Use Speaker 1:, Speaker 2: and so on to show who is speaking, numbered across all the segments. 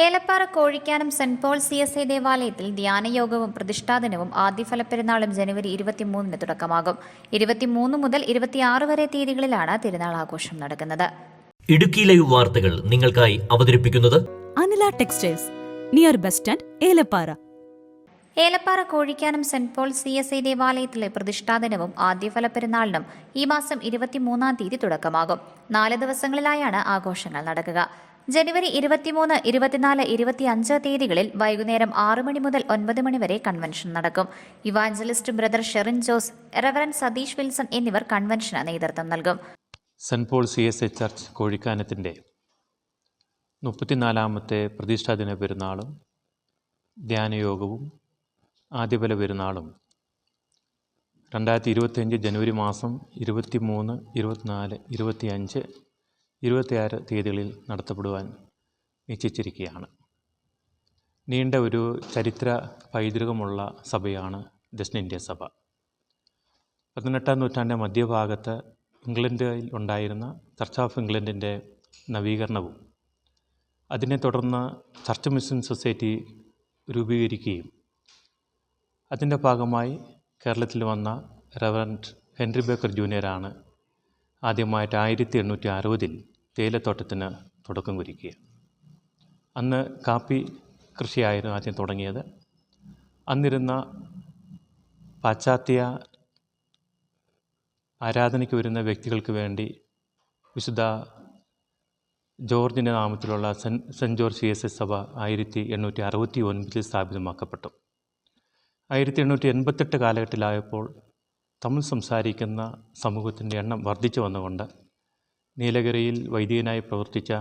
Speaker 1: Elappara Kozhikkanam Saint Paul CSI ദേവാലയത്തിൽ ധ്യാനയോഗവും പ്രതിഷ്ഠാദിനവും ആദ്യഫലപ്പെരുന്നാളും ജനുവരി 23-ന് തുടക്കമാകും. 23 മുതൽ 26 വരെ തീയതികളിലാണ് തിരുനാൾ ആഘോഷം നടക്കുന്നത്.
Speaker 2: ഇടുക്കി ലൈവ് വാർത്തകൾ നിങ്ങൾക്കായി അവതരിപ്പിക്കുന്നത്
Speaker 3: Anila textiles, near bus stand, Elappara.
Speaker 1: Elappara Kozhikkanam Saint Paul CSI ദേവാലയത്തിലെ പ്രതിഷ്ഠാദിനവും ആദ്യഫലപ്പെരുന്നാളിനും ഈ മാസം 23-ാം തീയതി തുടക്കമാകും. 4 ദിവസങ്ങളിലായാണ് ആഘോഷങ്ങൾ നടക്കുക. ജനുവരി 23, 24, 25 തീയതികളിൽ വൈകുന്നേരം 6 മണി മുതൽ 9 മണി വരെ കൺവെൻഷൻ നടക്കും. Evangelist brother Sherin Jose, reverend Satheesh Wilson എന്നിവർ കൺവെൻഷന് നേതൃത്വം നൽകും.
Speaker 4: സെന്റ് പോൾ CSI ചർച്ച് കോഴിക്കാനത്തിൻ്റെ 34-ാമത്തെ പ്രതിഷ്ഠാദിന പെരുന്നാളും ധ്യാനയോഗവും ആദ്യഫല പെരുന്നാളും 2025 ജനുവരി മാസം 23, 24, 25, 26 തീയതികളിൽ നടത്തപ്പെടുവാൻ നിശ്ചയിച്ചിരിക്കുകയാണ്. നീണ്ട ഒരു ചരിത്ര പൈതൃകമുള്ള സഭയാണ് ദക്ഷിണേന്ത്യ സഭ. 18-ാം നൂറ്റാണ്ടിൻ്റെ മധ്യഭാഗത്ത് ഇംഗ്ലണ്ടിൽ ഉണ്ടായിരുന്ന ചർച്ച് ഓഫ് ഇംഗ്ലണ്ടിൻ്റെ നവീകരണവും അതിനെ തുടർന്ന് ചർച്ച് മിഷൻ സൊസൈറ്റി രൂപീകരിക്കുകയും അതിൻ്റെ ഭാഗമായി കേരളത്തിൽ വന്ന റെവറൻഡ് ഹെൻറി ബേക്കർ ജൂനിയറാണ് ആദ്യമായിട്ട് 1860-ൽ തേയിലത്തോട്ടത്തിന് തുടക്കം കുറിക്കുക. അന്ന് കാപ്പി കൃഷിയായിരുന്നു ആദ്യം തുടങ്ങിയത്. അന്നിരുന്ന പാശ്ചാത്യ ആരാധനയ്ക്ക് വരുന്ന വ്യക്തികൾക്ക് വേണ്ടി വിശുദ്ധ ജോർജിൻ്റെ നാമത്തിലുള്ള സെൻറ്റ് ജോർജ് CSI സഭ 1869 സ്ഥാപിതമാക്കപ്പെട്ടു. 1888 കാലഘട്ടത്തിലായപ്പോൾ തമിഴ് സംസാരിക്കുന്ന സമൂഹത്തിൻ്റെ എണ്ണം വർദ്ധിച്ചു വന്നുകൊണ്ട് നീലഗിരിയിൽ വൈദികനായി പ്രവർത്തിച്ച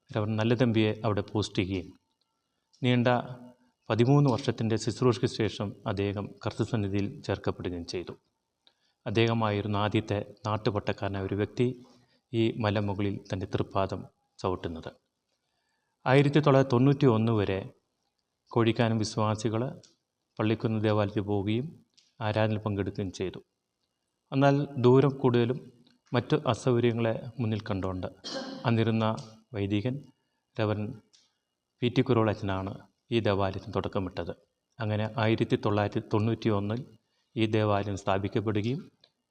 Speaker 4: റവറൻഡ് നല്ലതമ്പിയെ അവിടെ പോസ്റ്റ് ചെയ്യുകയും നീണ്ട 13 വർഷത്തിൻ്റെ ശുശ്രൂഷയ്ക്ക് ശേഷം അദ്ദേഹം കർത്തൃസന്നിധിയിൽ ചേർക്കപ്പെടുകയും ചെയ്തു. അദ്ദേഹമായിരുന്നു ആദ്യത്തെ നാട്ടുപട്ടക്കാരനായ ഒരു വ്യക്തി ഈ മലമുകളിൽ തൻ്റെ തൃപ്പാദം ചവിട്ടുന്നത്. 1991 വരെ കോഴിക്കാനം വിശ്വാസികൾ പള്ളിക്കുന്ന് ദേവാലയത്തിൽ പോവുകയും ആരാധനയിൽ പങ്കെടുക്കുകയും ചെയ്തു. എന്നാൽ ദൂരം കൂടുതലും മറ്റു അസൗകര്യങ്ങളെ മുന്നിൽ കണ്ടുകൊണ്ട് അന്നിരുന്ന വൈദികൻ റെവറൻഡ് PT കുരോൾ അച്ഛനാണ് ഈ ദേവാലയത്തിന് തുടക്കമിട്ടത്. അങ്ങനെ 1991 ഈ ദേവാലയം സ്ഥാപിക്കപ്പെടുകയും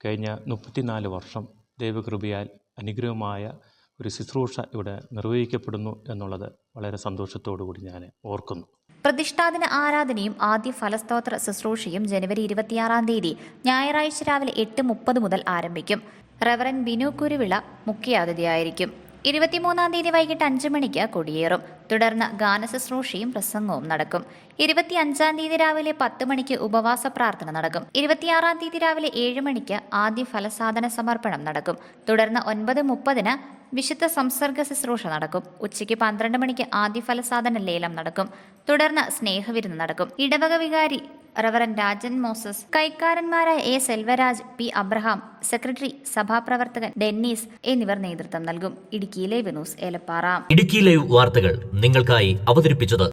Speaker 4: കഴിഞ്ഞ 34 വർഷം ദൈവകൃപയാൽ അനുഗ്രഹമായ ഒരു ശുശ്രൂഷ ഇവിടെ നിർവഹിക്കപ്പെടുന്നു എന്നുള്ളത് വളരെ സന്തോഷത്തോടു കൂടി ഞാൻ ഓർക്കുന്നു.
Speaker 1: പ്രതിഷ്ഠാദിന ആരാധനയും ആദ്യ ഫലസ്തോത്ര ശുശ്രൂഷയും ജനുവരി 26-ാം തീയതി ഞായറാഴ്ച രാവിലെ 8:30 മുതൽ ആരംഭിക്കും. റെവറൻഡ് ബിനു കുരുവിള മുഖ്യാതിഥിയായിരിക്കും. 23-ാം തീയതി വൈകിട്ട് 5 മണിക്ക് കൊടിയേറും. തുടർന്ന് ഗാനശുശ്രൂഷയും പ്രസംഗവും നടക്കും. 25-ാം തീയതി രാവിലെ 10 മണിക്ക് ഉപവാസ പ്രാർത്ഥന നടക്കും. 26-ാം തീയതി രാവിലെ 7 മണിക്ക് ആദ്യ ഫലസാധന സമർപ്പണം നടക്കും. തുടർന്ന് 9:30-ന് വിശുദ്ധ സംസർഗ ശുശ്രൂഷ നടക്കും. ഉച്ചയ്ക്ക് 12 മണിക്ക് ആദ്യ ഫലസാധന ലേലം നടക്കും. തുടർന്ന് സ്നേഹവിരുന്ന് നടക്കും. ഇടവക വികാരി റെവറൻഡ് രാജൻ മോസസ്, കൈക്കാരന്മാരായ A. Selvaraj, P. Abraham, secretary സഭാപ്രവർത്തകൻ ഡെന്നീസ് എന്നിവർ നേതൃത്വം നൽകും. Idukki live news, Elappara.
Speaker 2: Idukki live വാർത്തകൾ നിങ്ങൾക്കായി അവതരിപ്പിച്ചത്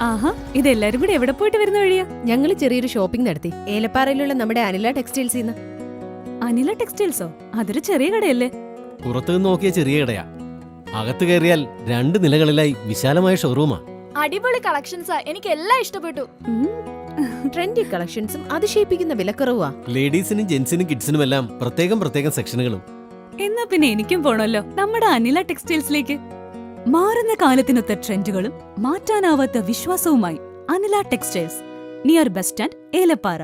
Speaker 3: ആഹാ, ഇതെല്ലാരും കൂടെ എവിടെ പോയിട്ട് വരുന്ന വഴിയാ?
Speaker 5: ഞങ്ങള് ചെറിയൊരു ഷോപ്പിംഗ് നടത്തി ഏലപ്പാറയിലുള്ള നമ്മുടെ അനില ടെക്സ്റ്റൈൽസിൽ നിന്ന്.
Speaker 3: അനില ടെക്സ്റ്റൈൽസോ? അതൊരു ചെറിയ കടയല്ലേ?
Speaker 6: പുറത്തുനിന്ന് നോക്കിയ ചെറിയ കടയാ, അകത്ത് കയറിയാൽ 2 നിലകളിലായി വിശാലമായ ഷോറൂമാ.
Speaker 7: അടിപൊളി കളക്ഷൻസാ, എനിക്ക് എല്ലാം ഇഷ്ടപ്പെട്ടു.
Speaker 5: ട്രെൻഡി കളക്ഷൻസും അതിശയിപ്പിക്കുന്ന വിലക്കുറവാ.
Speaker 6: ലേഡീസിനും ജെന്റ്സിനും കിഡ്സിനും എല്ലാം പ്രത്യേകം സെക്ഷനുകളും.
Speaker 3: എന്നാ പിന്നെ എനിക്കും പോണല്ലോ നമ്മുടെ അനില ടെക്സ്റ്റൈൽസിലേക്ക്. മാറുന്ന കാലത്തിനൊത്ത ട്രെൻഡുകളും മാറ്റാനാവാത്ത വിശ്വാസവുമായി Anila textiles, near bus stand, Elappara.